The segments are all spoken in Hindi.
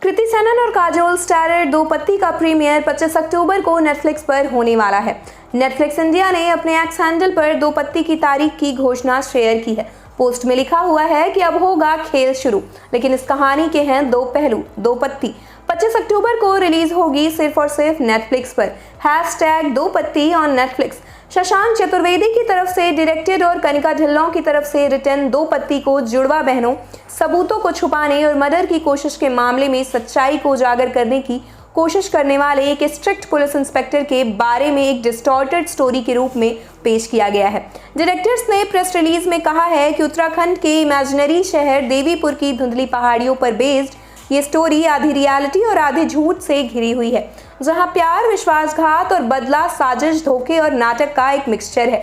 कृति सेनन और काजोल स्टारर दो पत्ती का प्रीमियर 25 अक्टूबर को नेटफ्लिक्स पर होने वाला है। नेटफ्लिक्स इंडिया ने अपने एक्स हैंडल पर दो पत्ती की तारीख की घोषणा शेयर की है। पोस्ट में लिखा हुआ है कि अब होगा खेल शुरू, लेकिन इस कहानी के हैं दो पहलू। दो पत्ती 25 अक्टूबर को रिलीज होगी सिर्फ और सिर्फ नेटफ्लिक्स पर। #दो पत्ती ऑन नेटफ्लिक्स। शशांक चतुर्वेदी की तरफ से डायरेक्टेड और कनिका ढिल्लों की तरफ से रिटर्न दो पत्ती को जुड़वा बहनों, सबूतों को छुपाने और मर्डर की कोशिश के मामले में सच्चाई को उजागर करने की कोशिश करने वाले एक स्ट्रिक्ट पुलिस इंस्पेक्टर के बारे में एक डिस्टॉर्टेड स्टोरी के रूप में पेश किया गया है। डायरेक्टर्स ने प्रेस रिलीज में कहा है कि उत्तराखंड के इमेजिनरी शहर देवीपुर की धुंधली पहाड़ियों पर बेस्ड ये स्टोरी आधी रियलिटी और आधी झूठ से घिरी हुई है, जहां प्यार, विश्वासघात और बदला, साजिश, धोखे और नाटक का एक मिक्सचर है।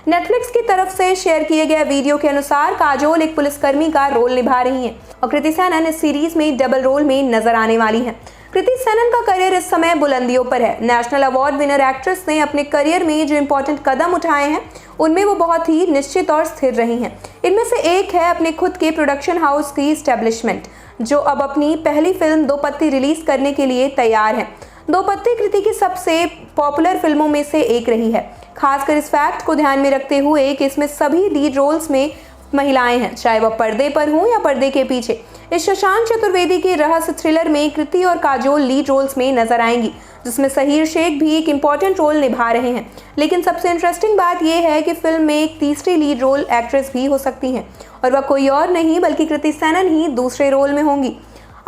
नेटफ्लिक्स की तरफ से शेयर किए गए वीडियो के अनुसार काजोल एक पुलिसकर्मी का रोल निभा रही हैं और कृति सेनन इस सीरीज में डबल रोल में नजर आने वाली हैं। कृति सेनन का करियर इस समय बुलंदियों पर है। नेशनल अवार्ड विनर एक्ट्रेस ने अपने करियर में जो इंपॉर्टेंट कदम उठाए हैं उनमें वो बहुत ही निश्चित और स्थिर रही हैं। इनमें से एक है अपने खुद के प्रोडक्शन हाउस की एस्टेब्लिशमेंट, जो अब अपनी पहली फिल्म दो पत्ती रिलीज करने के लिए तैयार है। दो पत्ती कृति की सबसे पॉपुलर फिल्मों में से एक रही है, खासकर इस फैक्ट को ध्यान में रखते हुए कि इसमें सभी लीड रोल्स में महिलाएं हैं, चाहे वह पर्दे पर हों या पर्दे के पीछे। इस शशांक चतुर्वेदी के रहस्य थ्रिलर में कृति और काजोल लीड रोल्स में नजर आएंगी, जिसमें सहीर शेख भी एक इम्पॉर्टेंट रोल निभा रहे हैं। लेकिन सबसे इंटरेस्टिंग बात यह है कि फिल्म में एक तीसरी लीड रोल एक्ट्रेस भी हो सकती हैं और वह कोई और नहीं बल्कि कृति सेनन ही दूसरे रोल में होंगी।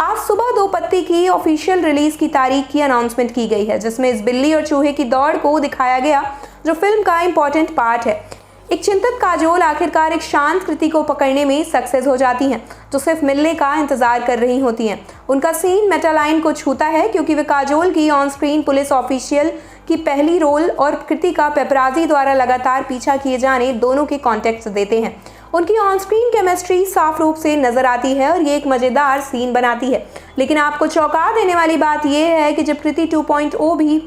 आज सुबह दो पत्ती की ऑफिशियल रिलीज की तारीख की अनाउंसमेंट की गई है, जिसमें इस बिल्ली और चूहे की दौड़ को दिखाया गया, जो फिल्म का इंपॉर्टेंट पार्ट है। एक चिंतित काजोल आखिरकार एक शांत कृति को पकड़ने में सक्सेस हो जाती हैं, जो सिर्फ मिलने का इंतजार कर रही होती हैं। उनका सीन मेटा लाइन को छूता है क्योंकि वे काजोल की ऑन स्क्रीन पुलिस ऑफिशियल की पहली रोल और कृति का पेपराजी द्वारा लगातार पीछा किए जाने दोनों के कॉन्टेक्स्ट देते हैं। उनकी ऑन स्क्रीन केमिस्ट्री साफ रूप से नजर आती है और ये एक मजेदार सीन बनाती है। लेकिन आपको चौंका देने वाली बात यह है कि जब कृति 2.0 भी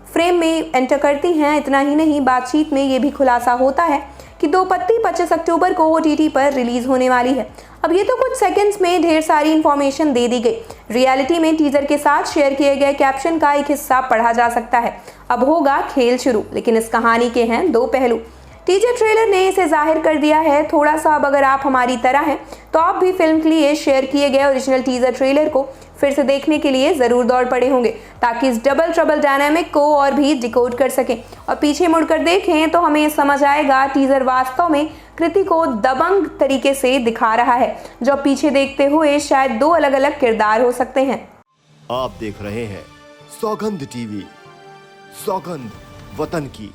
फ्रेम में एंटर करती हैं, इतना ही नहीं, बातचीत में ये भी खुलासा होता है कि दो पत्ती 25 अक्टूबर को OTT पर रिलीज होने वाली है। अब ये तो कुछ सेकंड्स में ढेर सारी इंफॉर्मेशन दे दी गई। रियलिटी में टीजर के साथ शेयर किए गए कैप्शन का एक हिस्सा पढ़ा जा सकता है, अब होगा खेल शुरू, लेकिन इस कहानी के हैं दो पहलू। टीजर ट्रेलर ने इसे जाहिर कर दिया है। थोड़ा सा अब अगर आप हमारी तरह हैं तो आप भी फिल्म के लिए शेयर किए गए ओरिजिनल टीजर ट्रेलर को फिर से देखने के लिए जरूर दौड़ पड़े होंगे, ताकि इस डबल ट्रबल डायनामिक को और भी डिकोड कर सकें। और पीछे मुड़कर देखें तो हमें समझ आएगा टीजर वास्तव में कृति को दबंग तरीके से दिखा रहा है, जो पीछे देखते हुए शायद दो अलग अलग किरदार हो सकते हैं। आप देख रहे हैं सौगंध टीवी, सौगंध वतन की।